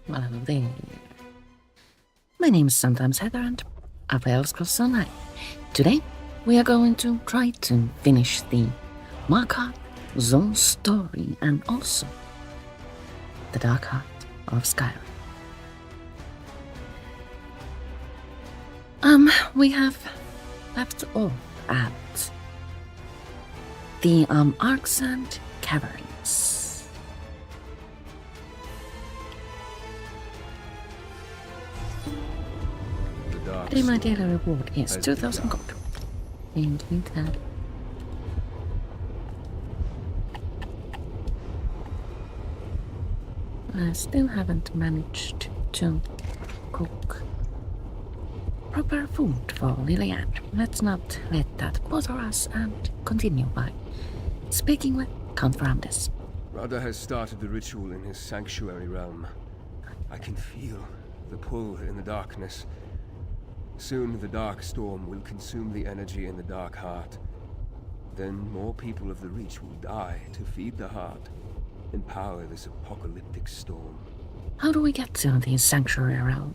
Well, there. My name is sometimes Heather and I play Elder Scrolls Online. Today, we are going to try to finish the Markarth Zone story and also the Dark Heart of Skyrim. We have left off at the Arksand Caverns. Today my daily reward is 2,000 gold. Indeed that. I still haven't managed to cook proper food for Lillian. Let's not let that bother us and continue by speaking with Count Ramdes. Radha has started the ritual in his sanctuary realm. I can feel the pull in the darkness. Soon the dark storm will consume the energy in the dark heart. Then more people of the Reach will die to feed the heart and power this apocalyptic storm. How do we get to the sanctuary realm?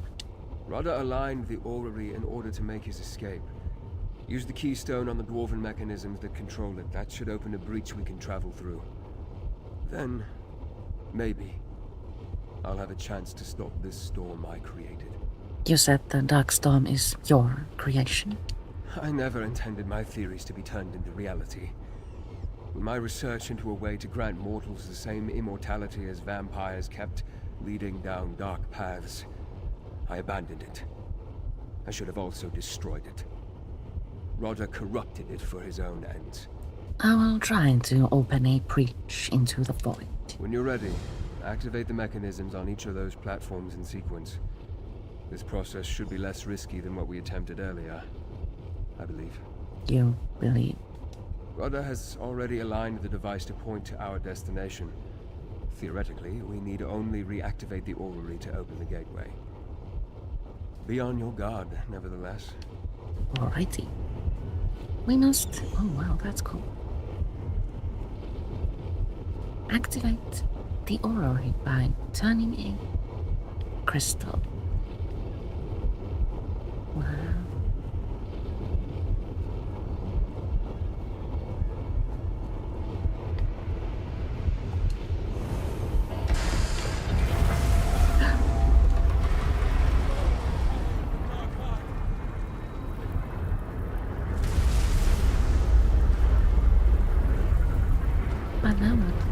Radha aligned the orrery in order to make his escape. Use the keystone on the dwarven mechanisms that control it. That should open a breach we can travel through. Then, maybe, I'll have a chance to stop this storm I created. You said the dark storm is your creation. I never intended my theories to be turned into reality. When my research into a way to grant mortals the same immortality as vampires kept leading down dark paths, I abandoned it. I should have also destroyed it. Radha corrupted it for his own ends. I will try to open a breach into the void. When you're ready, activate the mechanisms on each of those platforms in sequence. This process should be less risky than what we attempted earlier, I believe. You believe? Radha has already aligned the device to point to our destination. Theoretically, we need only reactivate the orrery to open the gateway. Be on your guard, nevertheless. Alrighty. We must... Oh wow, that's cool. Activate the orrery by turning a crystal. Wow. But now what?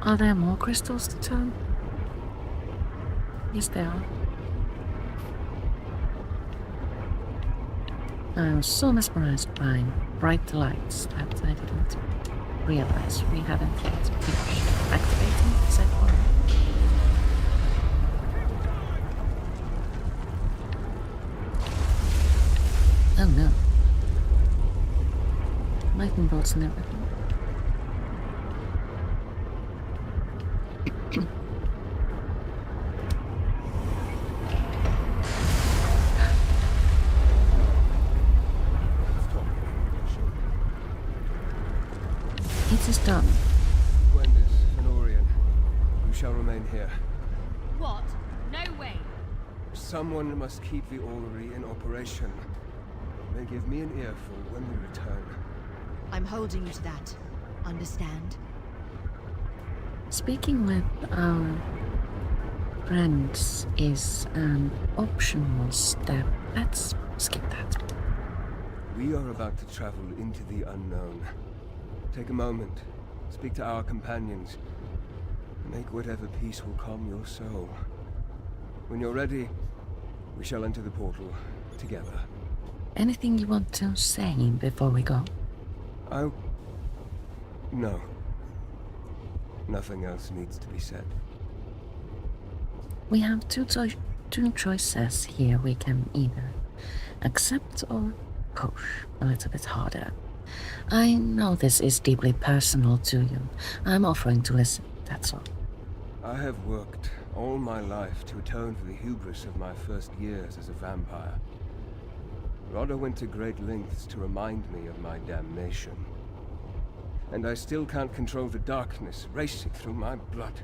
Are there more crystals to turn? Yes, there are. I was so mesmerized by bright lights that I didn't realize we haven't yet finished activating the set one. Oh no. Lightning bolts and everything. It is done. Gwendis, Fenorian, you shall remain here. What? No way. Someone must keep the orrery in operation. They give me an earful when we return. I'm holding you to that. Understand? Speaking with our friends is an optional step. Let's skip that. We are about to travel into the unknown. Take a moment, speak to our companions. Make whatever peace will calm your soul. When you're ready, we shall enter the portal together. Anything you want to say before we go? No. Nothing else needs to be said. We have two choices here. We can either accept or push a little bit harder. I know this is deeply personal to you. I'm offering to listen, that's all. I have worked all my life to atone for the hubris of my first years as a vampire. Rodda went to great lengths to remind me of my damnation. And I still can't control the darkness racing through my blood.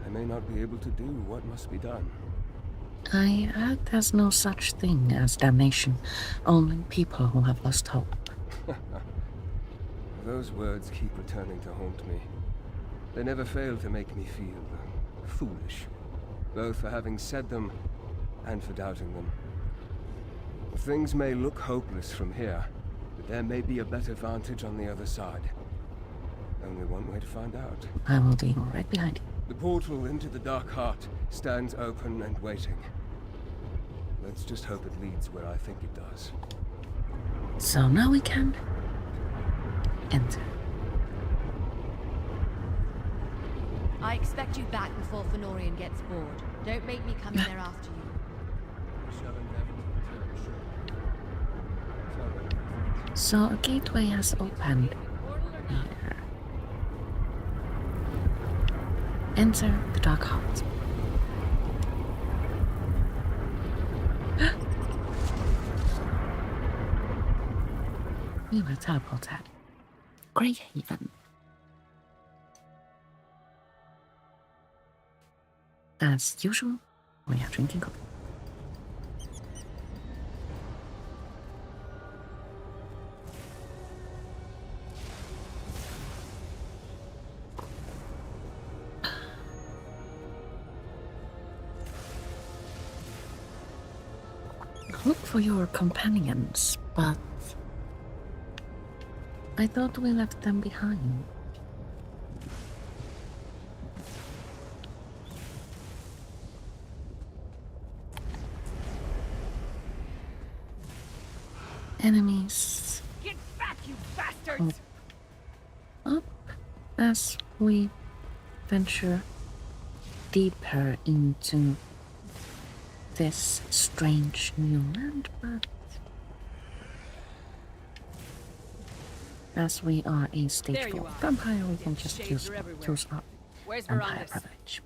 I may not be able to do what must be done. I heard there's no such thing as damnation, only people who have lost hope. Those words keep returning to haunt me. They never fail to make me feel foolish, both for having said them and for doubting them. Things may look hopeless from here, but there may be a better vantage on the other side. Only one way to find out. I will be right behind you. The portal into the Dark Heart stands open and waiting. Let's just hope it leads where I think it does. So now we can enter. I expect you back before Fenorian gets bored. Don't make me come in there after you. So a gateway has opened here. Enter the Dark Heart. We were teleported. Grey Haven. As usual, we are drinking coffee. Look for your companions, but I thought we left them behind. Enemies. Get back, you bastards! Up as we venture deeper into this strange new land, but as we are a stage 4 vampire, we can just use our Where's vampire Verandas? privilege.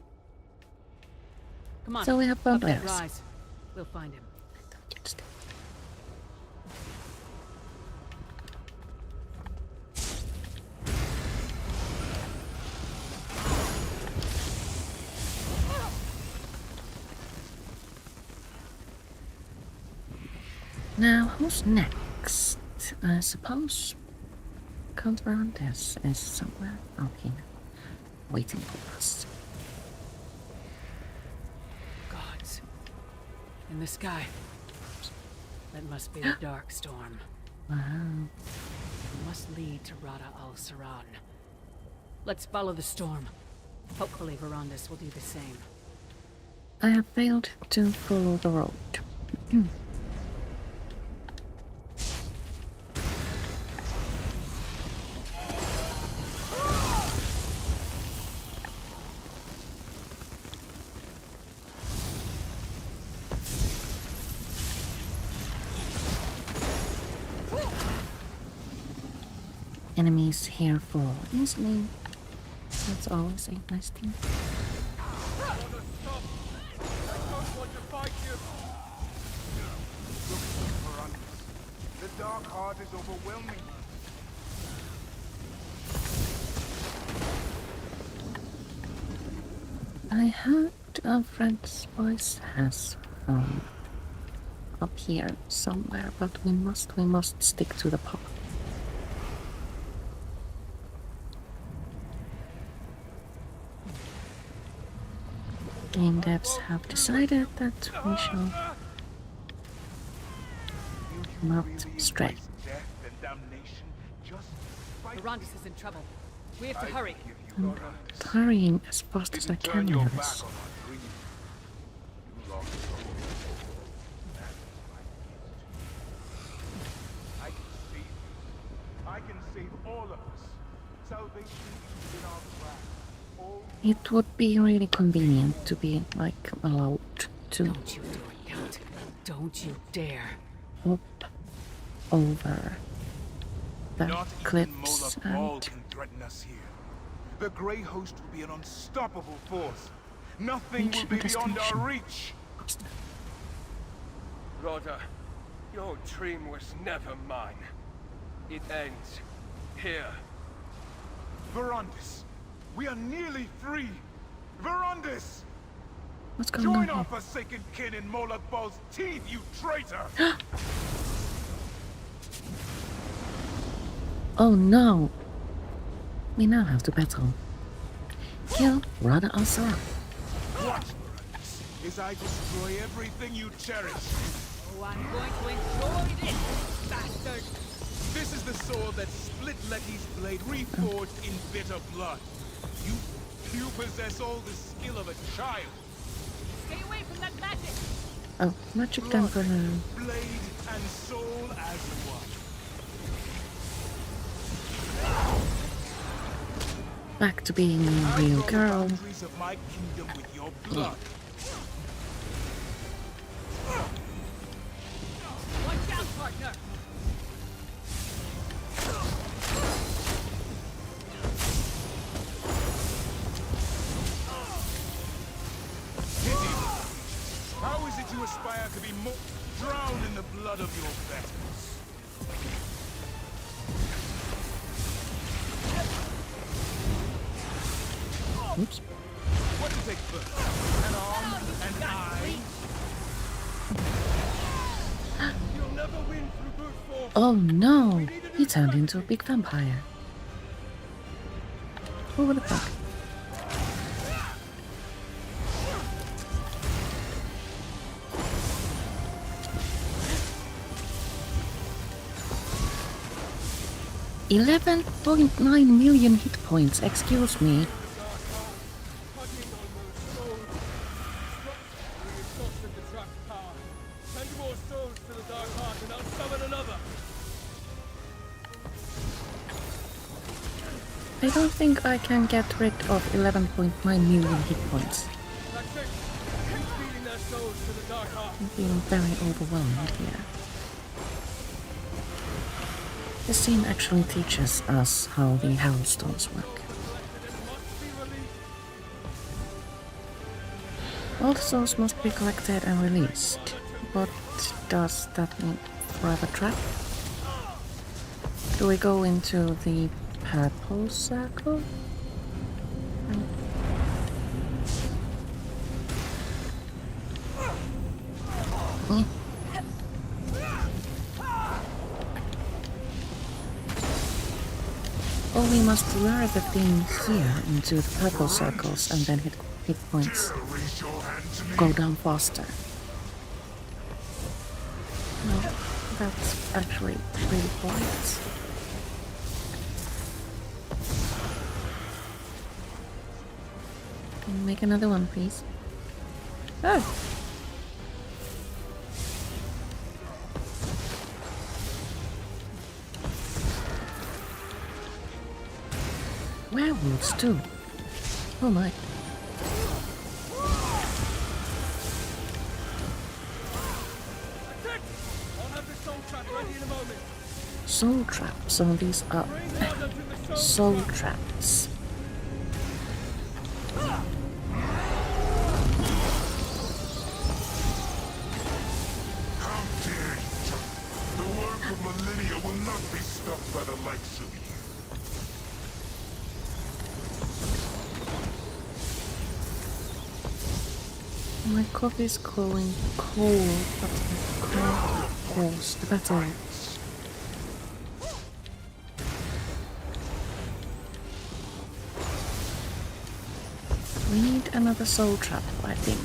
Come on. So we have up that vampires. rise. We'll find him. Now, who's next? I suppose Count Verandas is somewhere out here, waiting for us. Gods. In the sky. That must be the Dark Storm. Wow. It must lead to Rada al-Saran. Let's follow the storm. Hopefully Verandas will do the same. I have failed to follow the road. Enemies here fall easily. That's always a nice thing. The Dark Heart is overwhelming. I heard a friend's voice has up here somewhere, but we must stick to the path. Game devs have decided that we shall not stray. Verandas is in trouble. We have to hurry. I'm hurrying as fast as I can in this. I can save all of us. Salvation is in our grasp. It would be really convenient to be like allowed to Don't you do it, Count. Don't you dare. hop over the Not even cliffs Mola Ball and can threaten us here. The Grey Host will be an unstoppable force. Nothing will be beyond our reach. Rhoda, your dream was never mine. It ends here. Verandis, we are nearly free. Verandis! What's going Join on our here? forsaken kin in Moloch Baal's teeth, you traitor! Oh no! We now have to battle. Kill Rada al-Sarah. Watch, Verandis, as I destroy everything you cherish. Oh, I'm going to enjoy this, bastard! This is the sword that split Letty's blade, reforged in bitter blood. You possess all the skill of a child. Stay away from that magic! Oh, magic gun for now. Blade and soul as one. Back to being a real Draw the girl. boundaries of my kingdom with your blood. Watch out, partner! Pity. How is it you aspire to be more drowned in the blood of your betters? Oops. What to take first? An arm, an eye? You'll never win through brute force. Oh no! He turned into a big vampire. Oh, what the fuck? $11.9 million hit points, excuse me. Tugging on those souls. We exhausted the trapped power. Send more souls to the dark heart and I'll summon another. I don't think I can get rid of 11.9 million hit points. That's it. Keep feeding their souls to the dark heart. I'm feeling very overwhelmed here. This scene actually teaches us how the Hellstones work. All the souls must be collected and released. What does that mean? Forever trap? Do we go into the purple circle? Or we must lure the thing here into the purple circles and then hit points go down faster. No, that's actually really polite. Can you make another one, please? Oh! Werewolves too. Oh my. That's it! I'll have the soul trap ready in a moment. Soul traps. Some of these are Bring Rhoda to the soul traps. How dare you! The work of millennia will not be stopped by the likes of you. My coffee is going cold, but I can't pause the battle. We need another soul trap, I think.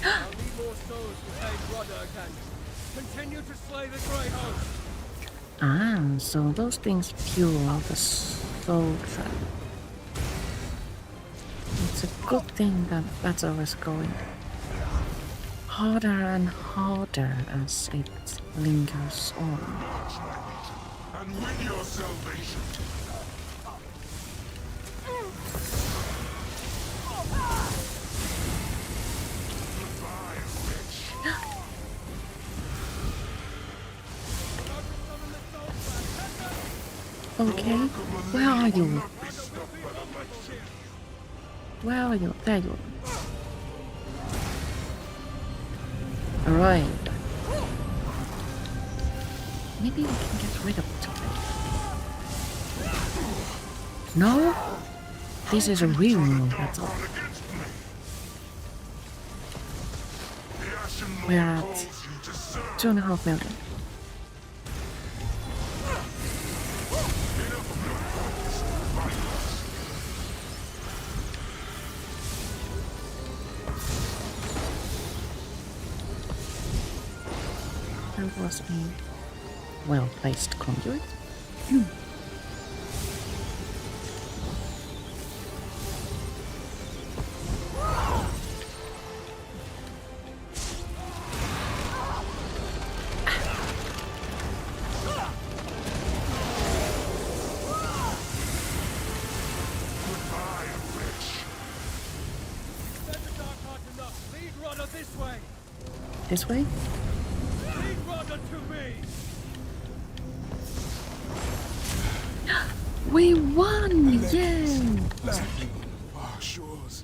I'll need more souls to save Rhoda again. Continue to slay the Grey Host. Ah, so those things fuel the soul trap. It's a good thing that battle is going harder and harder as it lingers on. And win your salvation. Goodbye, witch. Okay. Where are you? Where are you? There you are. Alright. Maybe we can get rid of it already. No? This is a real room, that's all. We're at 2.5 million. That was a well-placed conduit. This way? We won! Yeah! Far shores,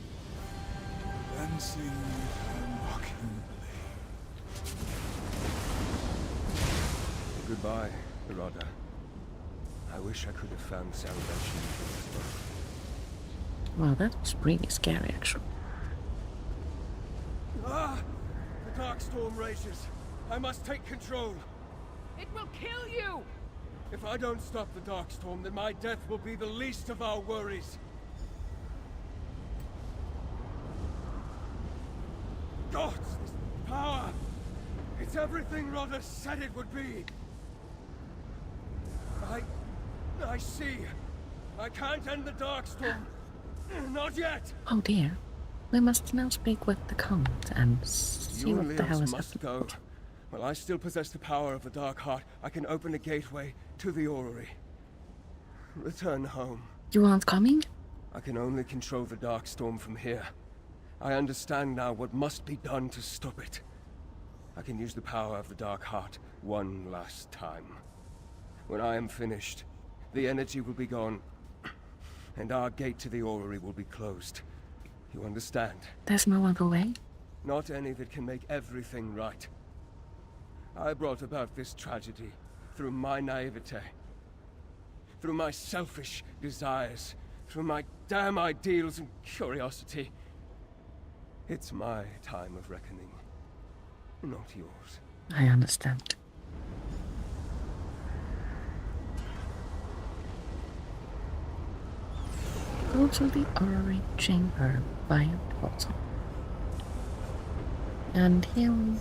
dancing and mocking Goodbye, Hirada. I wish I could have found salvation for this book. Well, that was pretty scary, actually. Ah! The Darkstorm rages. I must take control. It will kill you! If I don't stop the Darkstorm, then my death will be the least of our worries. God, this power! It's everything Rodda said it would be. I see. I can't end the Darkstorm. Not yet. Oh dear. We must now speak with the Count and see what the hell is must go. happening. While I still possess the power of the Dark Heart, I can open a gateway to the orrery. Return home. You aren't coming? I can only control the Darkstorm from here. I understand now what must be done to stop it. I can use the power of the Dark Heart one last time. When I am finished, the energy will be gone, and our gate to the orrery will be closed. You understand? There's no other way? Not any that can make everything right. I brought about this tragedy through my naivete, through my selfish desires, through my damn ideals and curiosity. It's my time of reckoning, not yours. I understand. Go to the orrery chamber by the bottom. And here we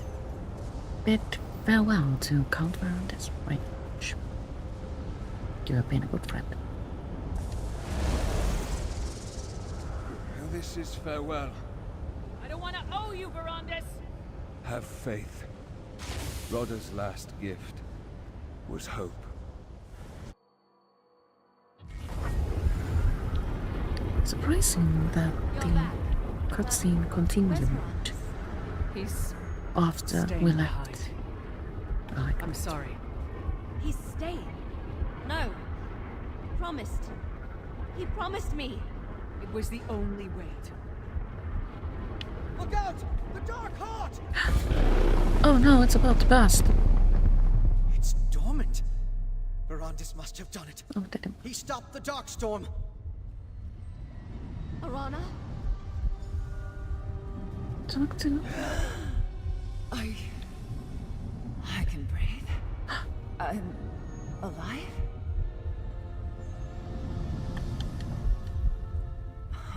bid farewell to Count Veranda's range. You have been a good friend. This is farewell. I don't want to owe you, Verandis! Have faith. Rodda's last gift was hope. Surprising that the cutscene continued He's after staying we behind. left. Like, I'm sorry. He's staying. No. Promised. He promised me. It was the only way to... Look out! The Dark Heart! oh no, it's about to burst. It's dormant. Verandis must have done it. Oh damn. He stopped the Darkstorm. Arana? Talk to... I can breathe. I'm alive?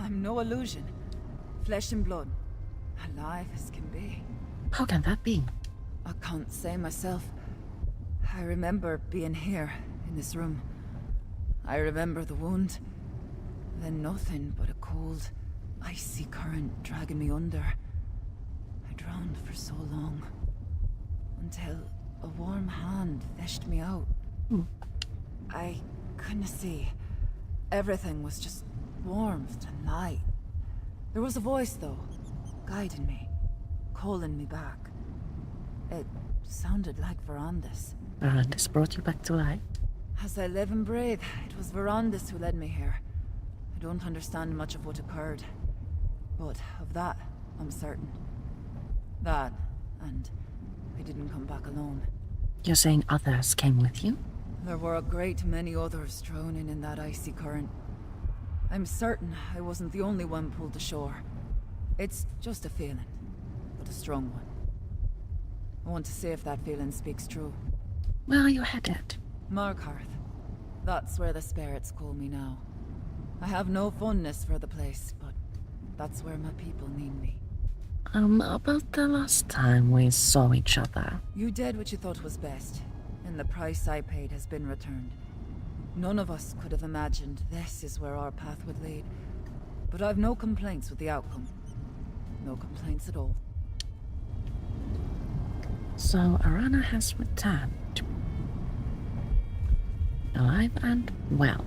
I'm no illusion. Flesh and blood. Alive as can be. How can that be? I can't say myself. I remember being here, in this room. I remember the wound. Then nothing but a cold, icy current dragging me under. I drowned for so long. Until a warm hand fished me out. I couldn't see. Everything was just warmth and light. There was a voice, though, guiding me, calling me back. It sounded like Verandis. Verandis brought you back to life. As I live and breathe, it was Verandis who led me here. I don't understand much of what occurred, but of that, I'm certain. That, and I didn't come back alone. You're saying others came with you? There were a great many others drowning in that icy current. I'm certain I wasn't the only one pulled ashore. It's just a feeling, but a strong one. I want to see if that feeling speaks true. Where are you headed? Markarth. That's where the spirits call me now. I have no fondness for the place, but that's where my people need me. About the last time we saw each other. You did what you thought was best, and the price I paid has been returned. None of us could have imagined this is where our path would lead. But I've no complaints with the outcome. No complaints at all. So Arana has returned. Alive and well.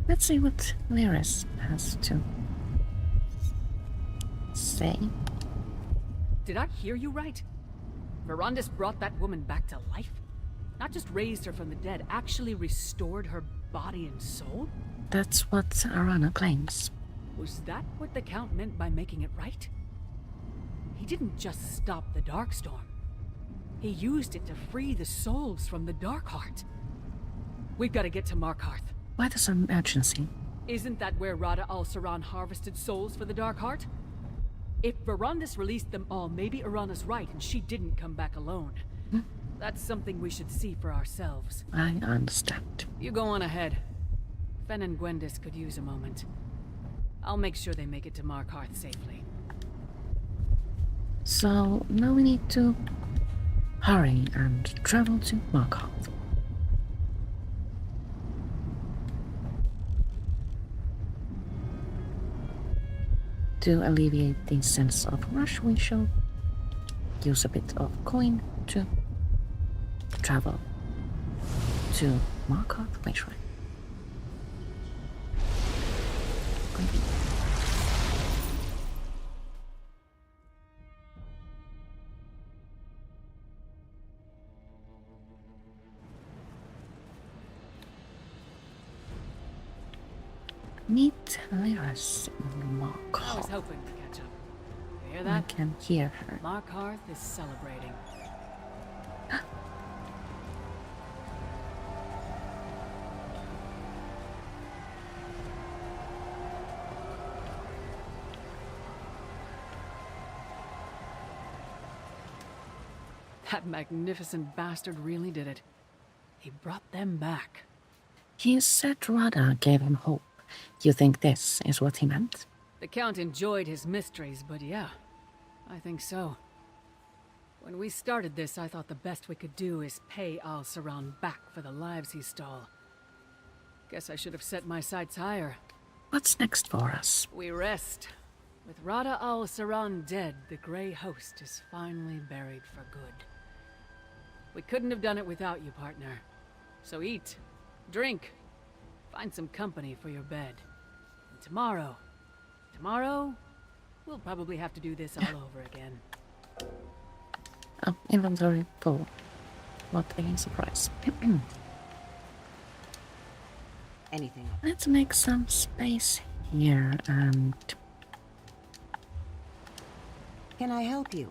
Let's see what Lyris has to say. Did I hear you right? Verandis brought that woman back to life? Not just raised her from the dead, actually restored her body and soul? That's what Arana claims. Was that what the Count meant by making it right? He didn't just stop the Darkstorm. He used it to free the souls from the Darkheart. We've got to get to Markarth. Why there's some urgency? Isn't that where Rada al-Saran harvested souls for the Darkheart? If Verandis released them all, maybe Arana's right and she didn't come back alone. That's something we should see for ourselves. I understand. You go on ahead. Fen and Gwendis could use a moment. I'll make sure they make it to Markarth safely. So now we need to hurry and travel to Markarth. To alleviate the sense of rush, we shall use a bit of coin to travel to Markarth. Which way? Meet Lyris in I was Markarth. hoping to catch up. You hear I that? can hear her. Markarth is celebrating. That magnificent bastard really did it. He brought them back. He said Rada gave him hope. You think this is what he meant? The Count enjoyed his mysteries, but yeah, I think so. When we started this, I thought the best we could do is pay al-Saran back for the lives he stole. Guess I should have set my sights higher. What's next for us? We rest. With Rada al-Saran dead, the Grey Host is finally buried for good. We couldn't have done it without you, partner. So eat, drink, find some company for your bed. And tomorrow, we'll probably have to do this all over again. Oh, inventory full. What a surprise. Anything. Let's make some space here and Can I help you?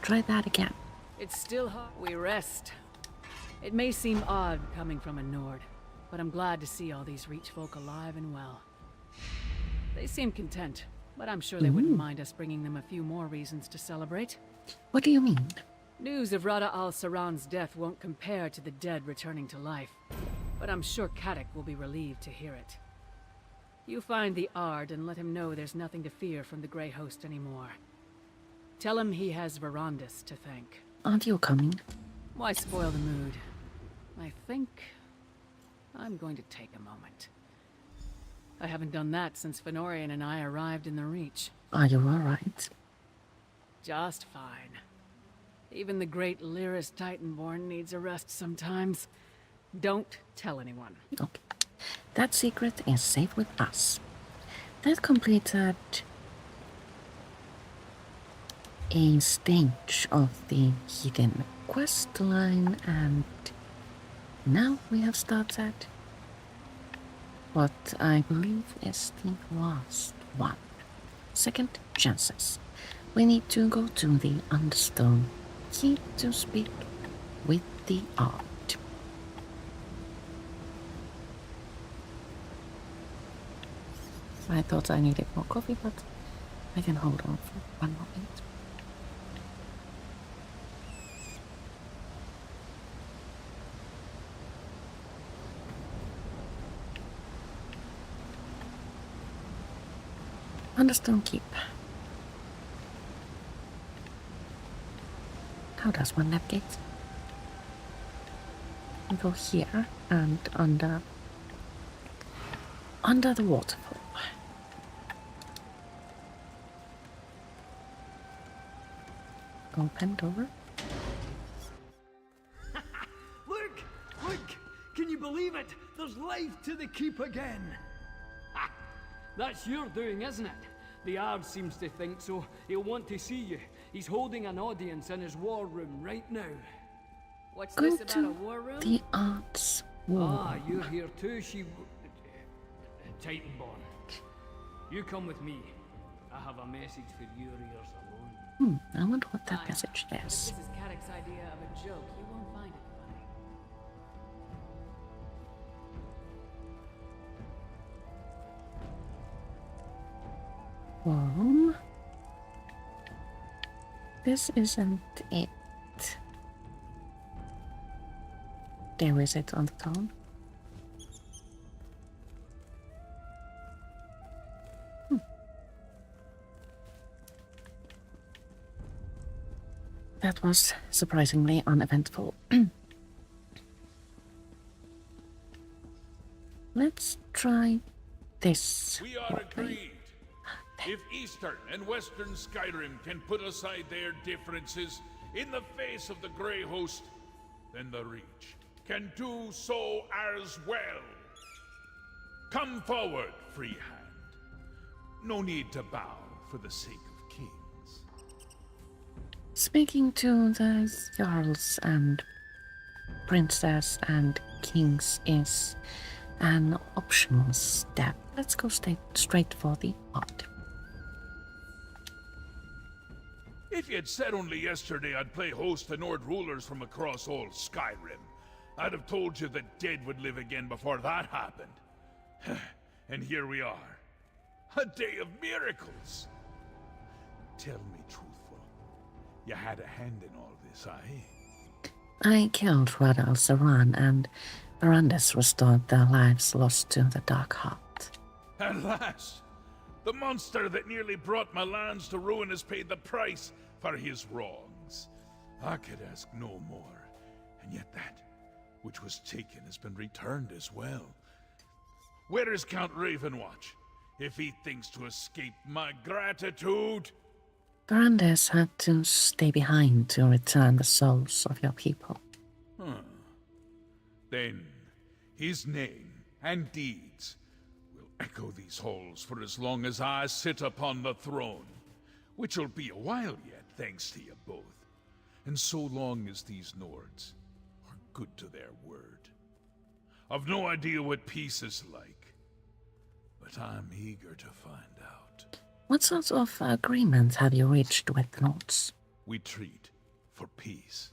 try that again. It's still hard. We rest. It may seem odd coming from a Nord, but I'm glad to see all these Reach folk alive and well. They seem content, but I'm sure they wouldn't mind us bringing them a few more reasons to celebrate. What do you mean? News of Rada al-Saran's death won't compare to the dead returning to life, but I'm sure Kadak will be relieved to hear it. You find the Ard and let him know there's nothing to fear from the Grey Host anymore. Tell him he has Verandis to thank. Aren't you coming? Why spoil the mood? I think I'm going to take a moment. I haven't done that since Fenorian and I arrived in the Reach. Are you alright? Just fine. Even the great Lyris Titanborn needs a rest sometimes. Don't tell anyone. Okay. That secret is safe with us. That completed a stage of the hidden quest line, and Now we have started what I believe is the last one. Second chances. We need to go to the Understone Keep to speak with the art. I thought I needed more coffee, but I can hold on for one more minute. Understone Keep. How does one navigate? We go here and under the waterfall. Opened over. Look! Look! Can you believe it? There's life to the keep again! Ha! That's your doing, isn't it? The Ard seems to think so. He'll want to see you. He's holding an audience in his war room right now. What's Go this about to a war room? the arts wall. Ah, you're here too, Titanborn. You come with me. I have a message for your ears alone. I wonder what that Fine. message If is. this is Kadek's idea of a joke, you won't find it funny. Well, this isn't it. There is it on the tone. That was surprisingly uneventful. Let's try this. We are way. agreed. If Eastern and Western Skyrim can put aside their differences in the face of the Grey Host, then the Reach can do so as well. Come forward, free hand. No need to bow for the sake of kings. Speaking to the Jarls and Princess and Kings is an optional step. Let's go straight for the art. If you'd said only yesterday I'd play host to Nord rulers from across all Skyrim, I'd have told you that dead would live again before that happened. And here we are. A day of miracles. Tell me truthful. You had a hand in all this, I killed Radal Saran and Barandis restored their lives lost to the Dark Heart. At last! The monster that nearly brought my lands to ruin has paid the price for his wrongs. I could ask no more, and yet that which was taken has been returned as well. Where is Count Ravenwatch, if he thinks to escape my gratitude? Barandis had to stay behind to return the souls of your people. Then, his name and deeds will echo these halls for as long as I sit upon the throne, which'll be a while yet, thanks to you both. And so long as these Nords are good to their word. I've no idea what peace is like, but I'm eager to find out. What sort of agreement have you reached with the Nords? We treat for peace.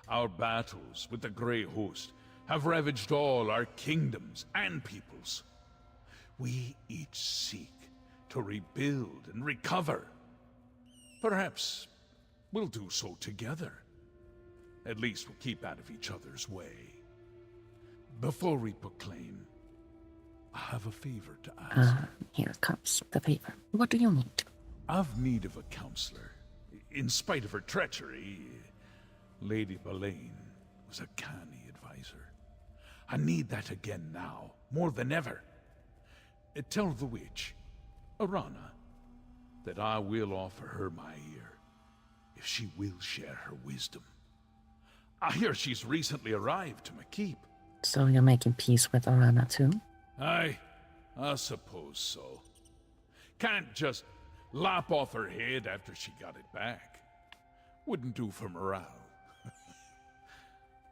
Our battles with the Grey Host have ravaged all our kingdoms and peoples. We each seek to rebuild and recover. Perhaps we'll do so together. At least we'll keep out of each other's way. Before we proclaim, I have a favor to ask. Here comes the favor. What do you need? I've need of a counselor. In spite of her treachery, Lady Belaine was a canny advisor. I need that again now, more than ever. Tell the witch, Arana, that I will offer her my ear, if she will share her wisdom. I hear she's recently arrived to my keep. So you're making peace with Arana too? Aye, I suppose so. Can't just lop off her head after she got it back. Wouldn't do for morale.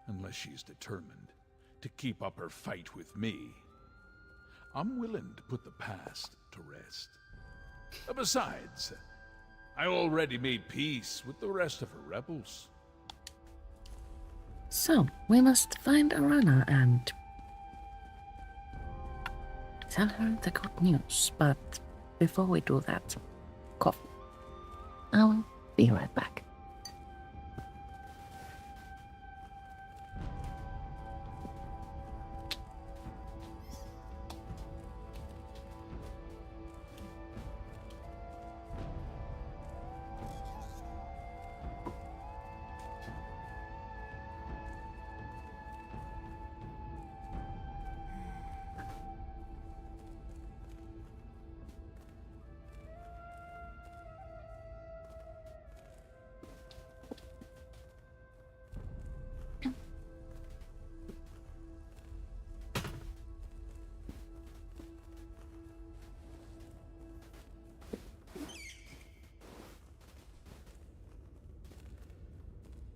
Unless she's determined to keep up her fight with me. I'm willing to put the past to rest. Besides, I already made peace with the rest of her rebels. So, we must find Arana and tell her the good news, but before we do that, coffee. I will be right back.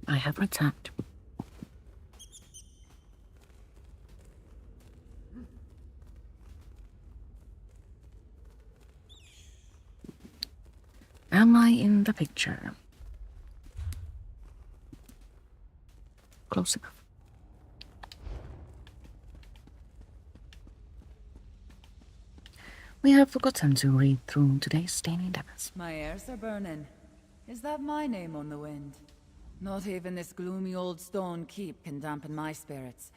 I have returned. Am I in the picture? Close enough. We have forgotten to read through today's staining debtors. My ears are burning. Is that my name on the wind? Not even this gloomy old stone keep can dampen my spirits.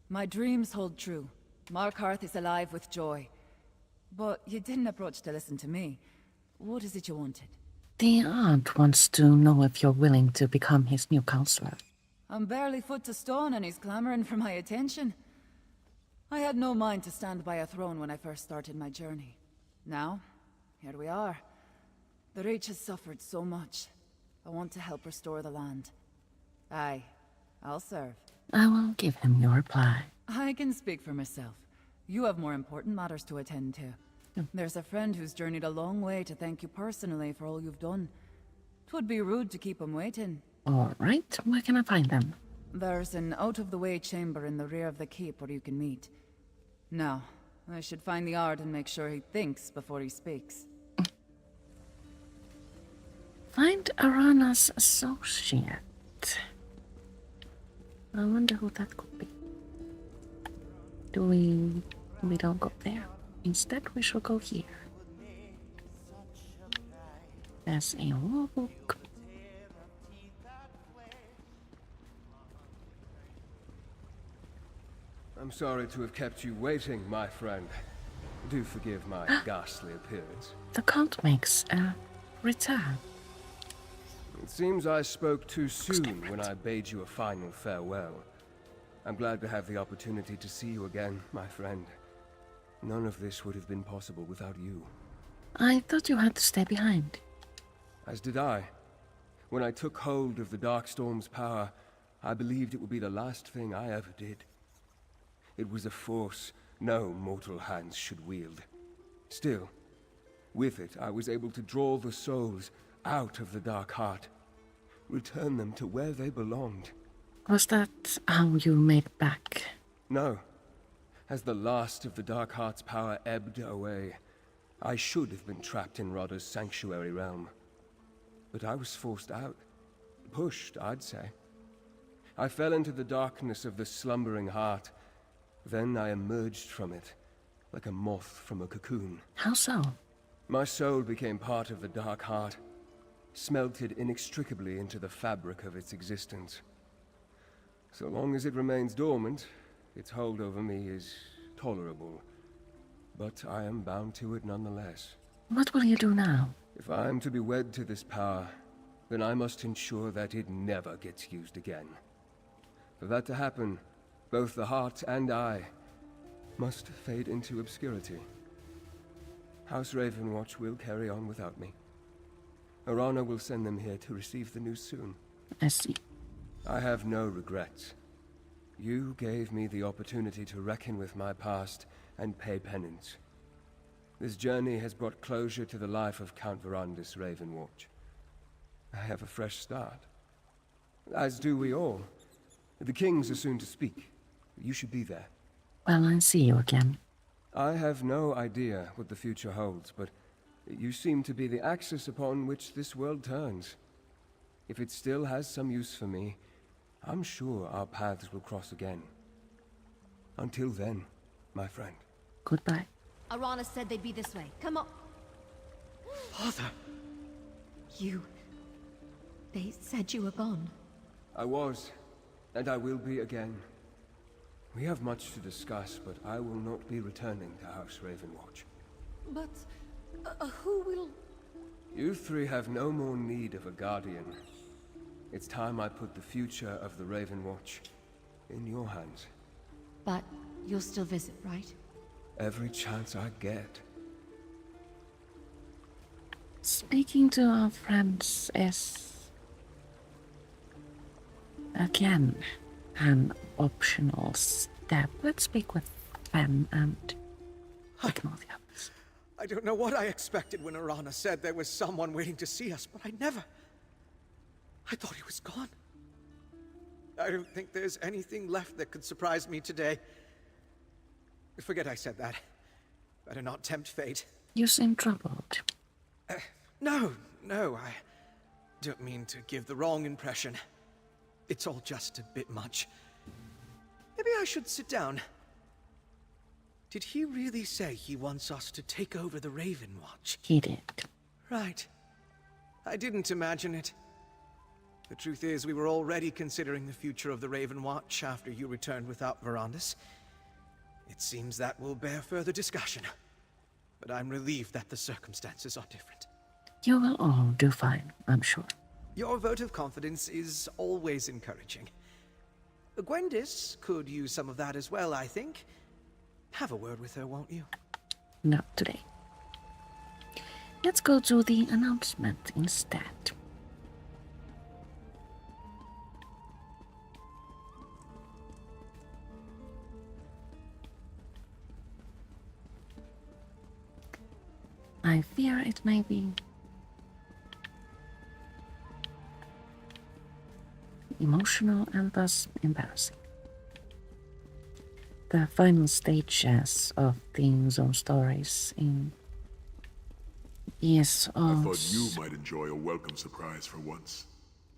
My dreams hold true. Markarth is alive with joy. But you didn't approach to listen to me. What is it you wanted? The aunt wants to know if you're willing to become his new counselor. I'm barely foot to stone and he's clamoring for my attention. I had no mind to stand by a throne when I first started my journey. Now, here we are. The Reach has suffered so much. I want to help restore the land. Aye, I'll serve. I will give him your reply. I can speak for myself. You have more important matters to attend to. There's a friend who's journeyed a long way to thank you personally for all you've done. 'Twould be rude to keep him waiting. All right, where can I find them? There's an out-of-the-way chamber in the rear of the keep where you can meet. Now, I should find the Ard and make sure he thinks before he speaks. Find Arana's associate. I wonder who that could be. We don't go there. Instead, we shall go here. There's a book. I'm sorry to have kept you waiting, my friend. Do forgive my ghastly appearance. The Count makes a return. It seems I spoke too soon when I bade you a final farewell. I'm glad to have the opportunity to see you again, my friend. None of this would have been possible without you. I thought you had to stay behind. As did I. When I took hold of the Darkstorm's power, I believed it would be the last thing I ever did. It was a force no mortal hands should wield. Still, with it, I was able to draw the souls out of the Dark Heart, return them to where they belonged. Was that how you made it back? No. As the last of the Dark Heart's power ebbed away, I should have been trapped in Rodda's sanctuary realm. But I was forced out. Pushed, I'd say. I fell into the darkness of the slumbering heart. Then I emerged from it, like a moth from a cocoon. How so? My soul became part of the Dark Heart, smelted inextricably into the fabric of its existence. So long as it remains dormant, its hold over me is tolerable. But I am bound to it nonetheless. What will you do now? If I am to be wed to this power, then I must ensure that it never gets used again. For that to happen, both the heart and I must fade into obscurity. House Ravenwatch will carry on without me. Arana will send them here to receive the news soon. I see. I have no regrets. You gave me the opportunity to reckon with my past and pay penance. This journey has brought closure to the life of Count Verandis Ravenwatch. I have a fresh start. As do we all. The kings are soon to speak. You should be there. Well, I see you again. I have no idea what the future holds, but you seem to be the axis upon which this world turns. If it still has some use for me, I'm sure our paths will cross again. Until then, my friend. Goodbye. Arana said they'd be this way. Come on. Father! They said you were gone. I was, and I will be again. We have much to discuss, but I will not be returning to House Ravenwatch. But who will... You three have no more need of a guardian. It's time I put the future of the Ravenwatch in your hands. But you'll still visit, right? Every chance I get. Speaking to our friends is again an optional step. Let's speak with Fen and ignore the others. I don't know what I expected when Arana said there was someone waiting to see us, but I thought he was gone. I don't think there's anything left that could surprise me today. Forget I said that. Better not tempt fate. You seem troubled. No, I don't mean to give the wrong impression. It's all just a bit much. Maybe I should sit down. Did he really say he wants us to take over the Ravenwatch? He did. Right. I didn't imagine it. The truth is, we were already considering the future of the Ravenwatch after you returned without Verandis. It seems that will bear further discussion. But I'm relieved that the circumstances are different. You will all do fine, I'm sure. Your vote of confidence is always encouraging. Gwendis could use some of that as well, I think. Have a word with her, won't you? Not today. Let's go to the announcement instead. I fear it may be emotional and thus embarrassing. The final stages of the zone stories in ESO. I thought you might enjoy a welcome surprise for once.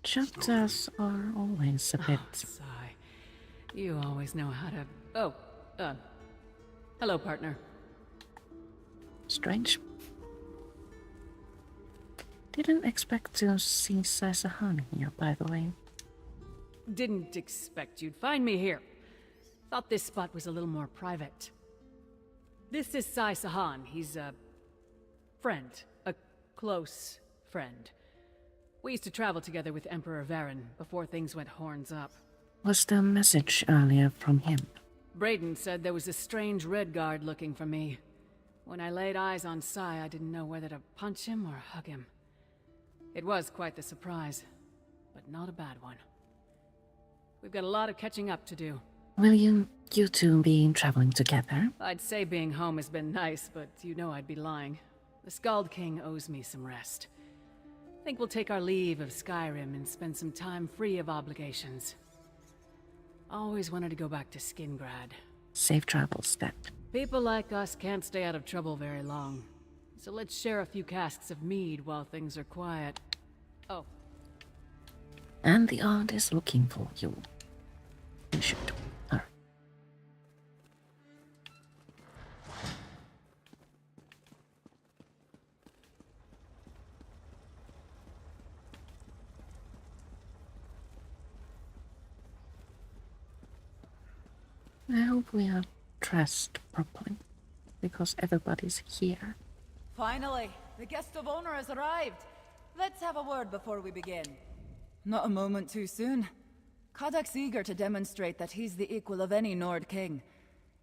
Chapters are always a bit... Sigh. You always know how to... Oh, hello, partner. strange. Didn't expect to see Sasahan here, by the way. Didn't expect you'd find me here. Thought this spot was a little more private. This is Sai Sahan. He's a friend. A close friend. We used to travel together with Emperor Varen before things went horns up. Was the message earlier from him? Brayden said there was a strange red guard looking for me. When I laid eyes on Sai, I didn't know whether to punch him or hug him. It was quite the surprise, but not a bad one. We've got a lot of catching up to do. Will you two be traveling together? I'd say being home has been nice, but you know I'd be lying. The Skald King owes me some rest. Think we'll take our leave of Skyrim and spend some time free of obligations. Always wanted to go back to Skingrad. Safe travels, then. People like us can't stay out of trouble very long. So let's share a few casks of mead while things are quiet. Oh. And the aunt is looking for you. You should her. I hope we are dressed properly, because everybody's here. Finally, the guest of honor has arrived. Let's have a word before we begin. Not a moment too soon. Kadak's eager to demonstrate that he's the equal of any Nord king.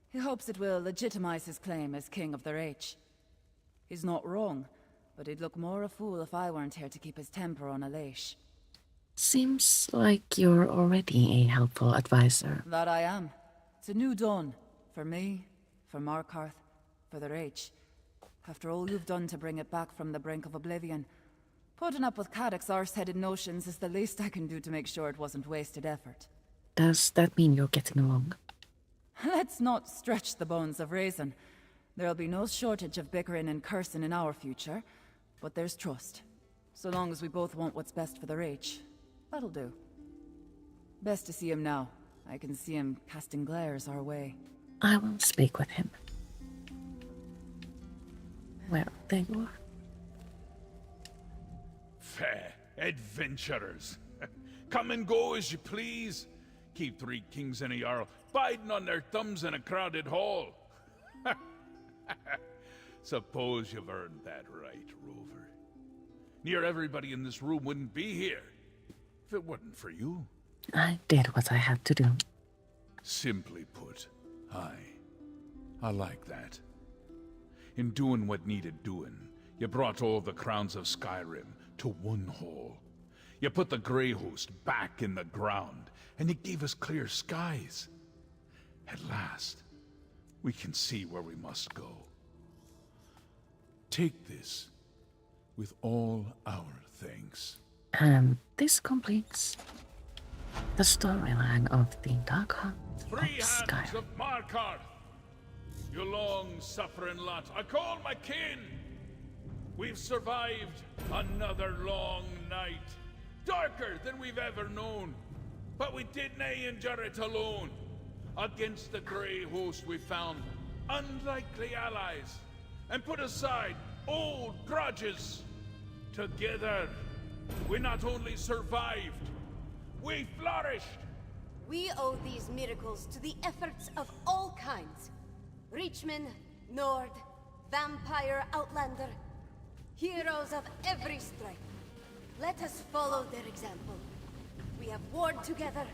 He hopes it will legitimize his claim as king of the Reach. He's not wrong, but he'd look more a fool if I weren't here to keep his temper on a leash. Seems like you're already a helpful advisor. That I am. It's a new dawn. For me, for Markarth, for the Reach. After all you've done to bring it back from the brink of oblivion, putting up with Kadak's arse-headed notions is the least I can do to make sure it wasn't wasted effort. Does that mean you're getting along? Let's not stretch the bones of Raisin. There'll be no shortage of bickering and cursing in our future, but there's trust. So long as we both want what's best for the Reach, that'll do. Best to see him now. I can see him casting glares our way. I will speak with him. Well, there you are. Fair adventurers. Come and go as you please. Keep 3 kings and a jarl biding on their thumbs in a crowded hall. Suppose you've earned that right, Rover. Near everybody in this room wouldn't be here if it wasn't for you. I did what I had to do. Simply put, I like that. In doing what needed doing, you brought all the crowns of Skyrim to one hall. You put the Grey Host back in the ground, and you gave us clear skies. At last, we can see where we must go. Take this with all our thanks. And this completes the storyline of the Dark Heart of 3 hands Skyrim. of Markarth! You long-suffering lot, I call my kin! We've survived another long night. Darker than we've ever known. But we did nae endure it alone. Against the Grey Host we found unlikely allies, and put aside old grudges. Together, we not only survived, we flourished. We owe these miracles to the efforts of all kinds. Reachman, Nord, Vampire, Outlander. Heroes of every stripe. Let us follow their example. We have warred together.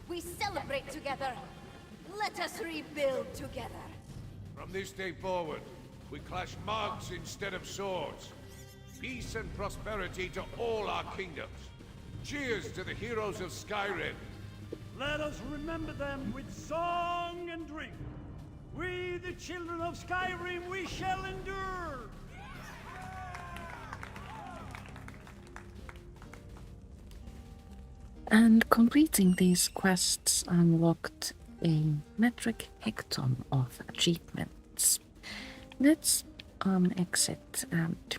We celebrate together. Let us rebuild together. From this day forward, we clash marks instead of swords. Peace and prosperity to all our kingdoms. Cheers to the heroes of Skyrim. Let us remember them with song and drink. We, the children of Skyrim, we shall endure. And completing these quests unlocked a metric heckton of achievements. Let's exit and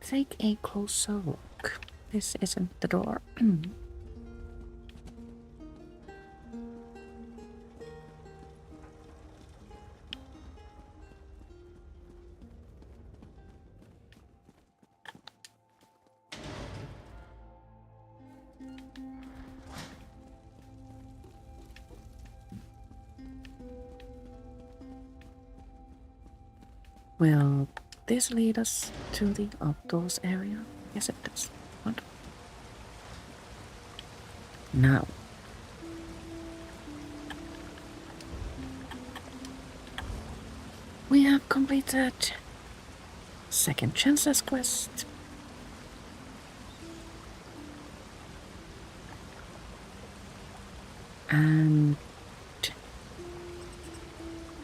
take a closer look. This isn't the door. Will this lead us to the outdoors area? Yes, it does. What? Now. We have completed Second Chances quest. And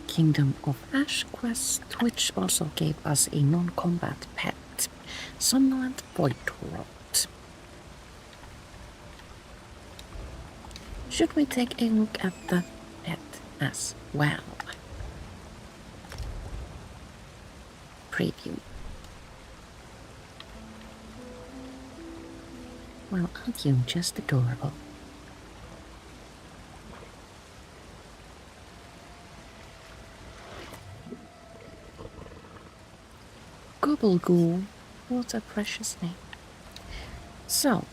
Kingdom of Ash quest, which also gave us a non-combat pet, Somnolent Voidrot. Should we take a look at the pet as well? Preview. Well, aren't you just adorable? Gobblegoo, what a precious name. So,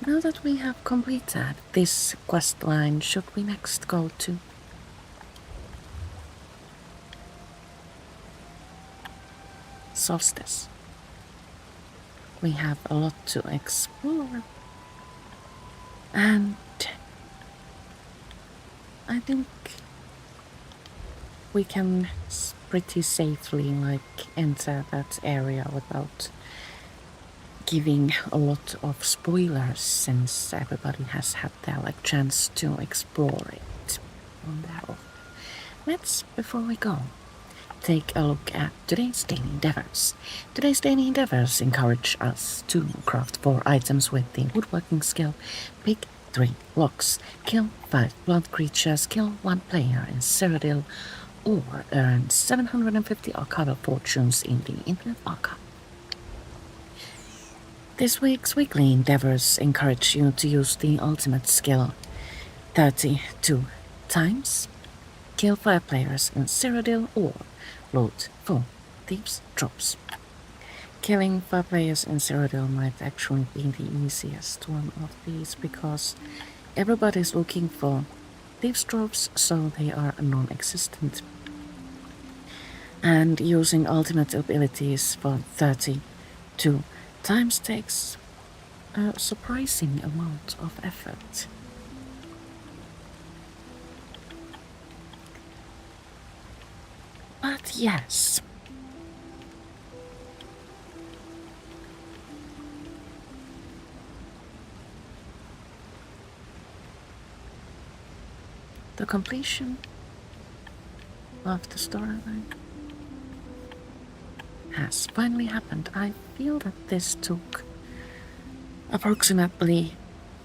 now that we have completed this quest line, should we next go to Solstice? We have a lot to explore, and I think we can pretty safely enter that area without giving a lot of spoilers, since everybody has had their chance to explore it on their own. Let's, before we go, take a look at today's daily endeavors. Today's daily endeavors encourage us to craft 4 items with the woodworking skill Pick 3 blocks, kill 5 blood creatures, kill 1 player in Cyrodiil, or earn 750 Archival Fortunes in the Infinite Archive. This week's weekly endeavors encourage you to use the ultimate skill 32 times, kill 5 players in Cyrodiil, or loot 4 Thieves' Drops. Killing 5 players in Cyrodiil might actually be the easiest one of these because everybody's looking for Thieves' Drops, so they are non-existent. And using ultimate abilities for 32 times takes a surprising amount of effort. But yes. The completion of the storyline has finally happened. I feel that this took approximately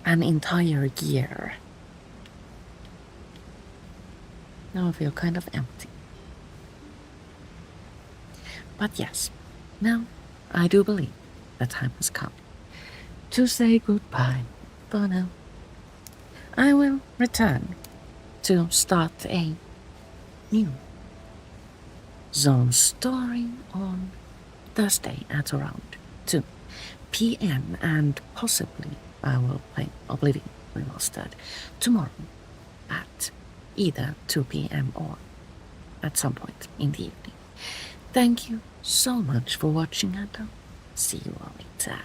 an entire year. Now I feel kind of empty. But yes, now I do believe the time has come to say goodbye for now. I will return to start a new zone story on Thursday at around 2 p.m. and possibly I will play Oblivion Remastered tomorrow at either 2 p.m. or at some point in the evening. Thank you so much for watching, and I'll see you all later.